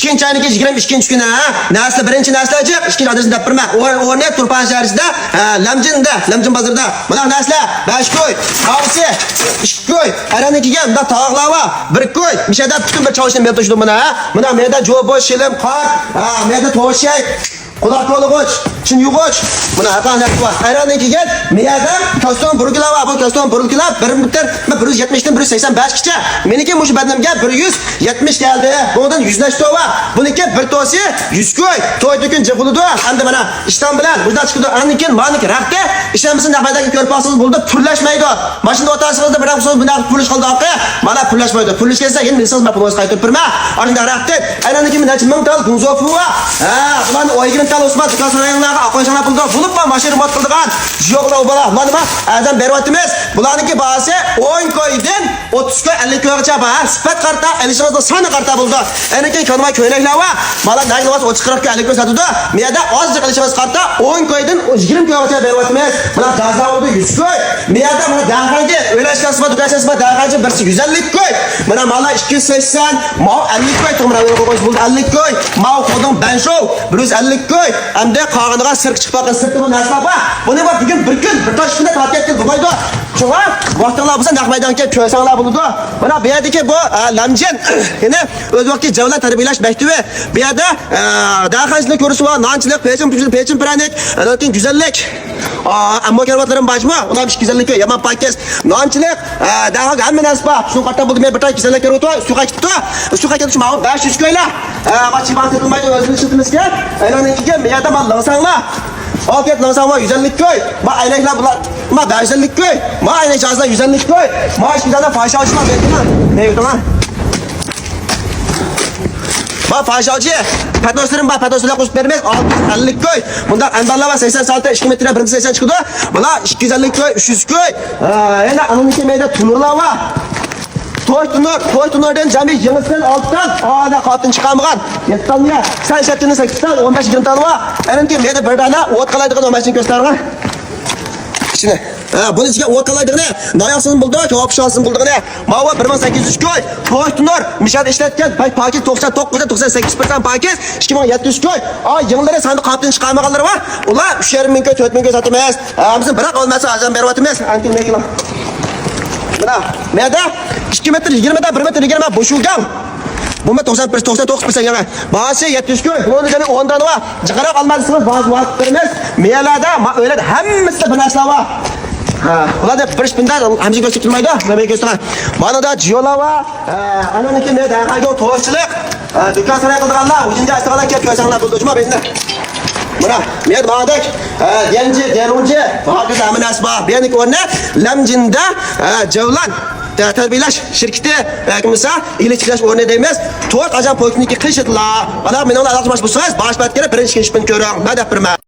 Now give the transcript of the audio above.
ikkinchi ayniga 22 kuni nasli birinchi nasli achiq ikkinchi adresini deb birma o'rni Turpan shahrisida Lamjin bozorida mana nasli 5 ko'y havsi 2 ko'y aranikiga bunda tog'lava 1 ko'y mishada butun bir choshni men to'shdim mana menda jo'bo shilim qor menda to'shak Kulak ko'ch, chin yug'och. Mana aqanlar bor. Ayronnikiga miyada koston burgilava, bu koston burgilab 170 dan 185 kicha. Meniki mush badnamga 170 keldi. Bundan 100 nashto va buniki bir to'si 100 ko'y. To'ydi kun jig'ulidi. Hamda mana ishdan bilan burada chiqdi. Annikin maniki raqqa ishamizni naqadagi ko'rpasiz bo'ldi, pullashmaydi. Mashinada otasiz bir so'z bunaqa pullish qildi oqi. Mana pullashmaydi. Pullish kelsa endi men siz men pulni qaytarib birma. Arinda raqqa ayronniki necha ming tal gunzofu va. Mana o'yigini tal Osman Kasaraylarga aqo'shana pulda bo'lib mashina mot qildigan. Yo'qlar bola. Mana azam beryapmiz. Bularniki bahasi 10 ko'ydan 30 ko'y 50 ko'ygacha bahas. Sifat qarta, alishimizda soni qarta bo'ldi. Aniki kanma ko'ylaklar va mana naglavas 30-40 ko'y 50 ko'y sotdi. Miyada ozchiq alishimiz qarta 10 ko'ydan 20 ko'ygacha beryapmiz. Mana gazda oldi 100 ko'y. Miyada mana dag'angi o'ylashkasma dugasasma dag'angi 150 ko'y. Mana mala 280, ma 50 ko'y to'mra qo'yish bo'ldi 50 ko'y. Ma xodon banshov 150 ko'y. Hamda qog'iniga sirq chiqib qolgan sirqi bu narsa bor. Buni bor bugun bir kun bir tosh kunda tortib ketdi bo'lmaydi. Shunga vaqtlar bo'lsa naq maydonga ko'rsanglar bo'ladi. Mana bu yerdagi bu Lamjin yana o'z vaqti javlan tarbiyalash maktabi. Bu yerda dag'anchilik ko'rish va nonchilik, pechim pranik, lekin go'zallik. Ammo karvatlarim bajma, ular 250 ko'y, yaman pakkes. Nonchilik, dag'an hamma narsa bor. Shu qatda bo'ldi men bir tosh 250 ko'y o'tib, suqa ketdi. Suqa ketdi, mana 500 ko'ylar. Qachiban qilmaydi o'zini ishimizga. Aylankiga miyada mal lansanglar. Oket lansanglar 150 ko'y. Ma aylaklar bular. Ma 550 ko'y. Ma aynak jazlar 150 ko'y. Ma ishkizada fahsha ochma berdilar. Ne yo'qman? Ma fahsha ochi. Patnoslarım bor, patnoslar qo'shib bermaymiz. 650 ko'y. Bunda andallar va 80 santim 2 metr 180 chiqdi. Bular 250 ko'y, 300 ko'y. Yana anoniki meyda tunurlar va Toy tunurdan jami 20dan 6dan ana qatın chiqamagan. 7 tanga, sen 7dan 8 dan 15 20 va. Aniki meyda bir dana o't qalaydigan mashina ko'rsatgan. Ishini. Bunun ichiga o't qalaydigini, noyoqsin buldi, javob shonsin buldigini. Mava 1800 ko'y. Toy tunur mishad ishlatgan paket 99.98% paket 2700 ko'y. Yig'inlari sandi qatın chiqamaganlar va ular 3,5 ming ko'y, 4 ming ko'y sotamiz. Bizni biroq olmasa azam beryapmiz. Anki meyla. Mana, menda 2 metr 20 dan 1 metr 20 bo'shulgan. Bu 99% yana. Bahasi 700 ko'y. Buni yana 10 dan va jiqaroq olmadingiz, ba'zi vaqt beramiz. Miyalada o'yladi hammasi bir narsa va ularda bir shundan hamji ko'rsatilmaydi. Nima ko'rsataman? Mana da jiyolava, ananiki ne daqaga to'g'richilik, do'kon saray qilganlar, o'zinga istiqolat kelib ko'rsanglar bo'ldi. Juma bizda. Mana, men ma'adak, denunji, hokazo aminas bor. Benik o'rni Lamjinda Javlan tarbiyalash shirkati kimsa elektriklash o'rni deymiz. 4 ajab poliklinika qishitlar. Mana men ular aloqalash bo'lsangiz, bosh batga birinchi ikinchi kun ko'ring. Madad birma.